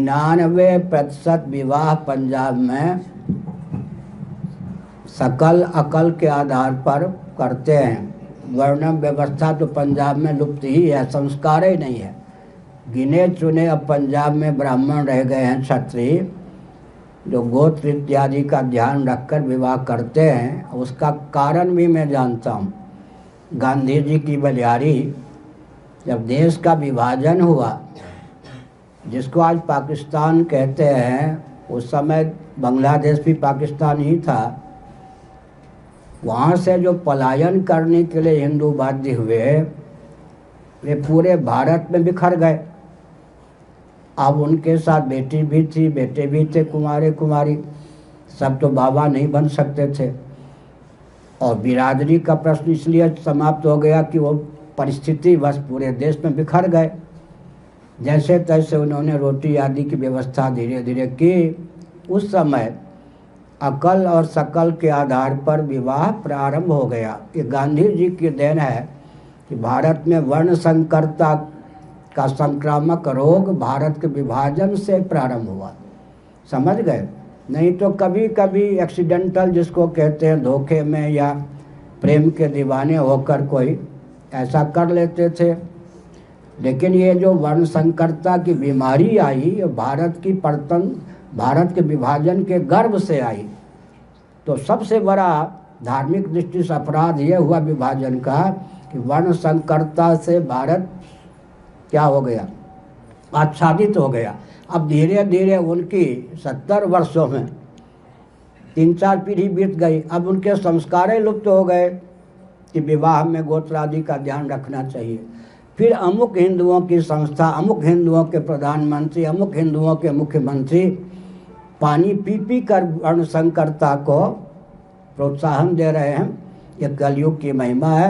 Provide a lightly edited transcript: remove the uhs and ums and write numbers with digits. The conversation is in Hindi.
99% विवाह पंजाब में सकल अकल के आधार पर करते हैं। वर्ण व्यवस्था तो पंजाब में लुप्त ही है, संस्कार ही नहीं है। गिने चुने अब पंजाब में ब्राह्मण रह गए हैं, क्षत्रिय, जो गोत्र इत्यादि का ध्यान रखकर विवाह करते हैं। उसका कारण भी मैं जानता हूँ। गांधी जी की बलिहारी, जब देश का विभाजन हुआ, जिसको आज पाकिस्तान कहते हैं, उस समय बांग्लादेश भी पाकिस्तान ही था। वहाँ से जो पलायन करने के लिए हिंदू बाध्य हुए, वे पूरे भारत में बिखर गए। अब उनके साथ बेटी भी थी, बेटे भी थे, कुंवारे कुंवारी, सब तो बाबा नहीं बन सकते थे। और बिरादरी का प्रश्न इसलिए समाप्त हो गया कि वो परिस्थिति बस पूरे देश में बिखर गए। जैसे तैसे उन्होंने रोटी आदि की व्यवस्था धीरे धीरे की। उस समय अकल और सकल के आधार पर विवाह प्रारंभ हो गया। ये गांधी जी की देन है कि भारत में वर्ण संकरता का संक्रामक रोग भारत के विभाजन से प्रारंभ हुआ। समझ गए? नहीं तो कभी कभी एक्सीडेंटल, जिसको कहते हैं, धोखे में या प्रेम के दीवाने होकर कोई ऐसा कर लेते थे। लेकिन ये जो वर्ण संकरता की बीमारी आई, ये भारत के विभाजन के गर्भ से आई। तो सबसे बड़ा धार्मिक दृष्टि से अपराध ये हुआ विभाजन का कि वर्ण संकरता से भारत क्या हो गया, आच्छादित हो गया। अब धीरे धीरे उनकी 70 वर्षों में 3-4 पीढ़ी बीत गई। अब उनके संस्कार ही लुप्त हो गए कि विवाह में गोत्र आदि का ध्यान रखना चाहिए। फिर अमुक हिंदुओं की संस्था, अमुक हिंदुओं के प्रधानमंत्री, अमुक हिंदुओं के मुख्यमंत्री पानी पी पी कर वर्ण संकरता को प्रोत्साहन दे रहे हैं। ये कलयुग की महिमा है।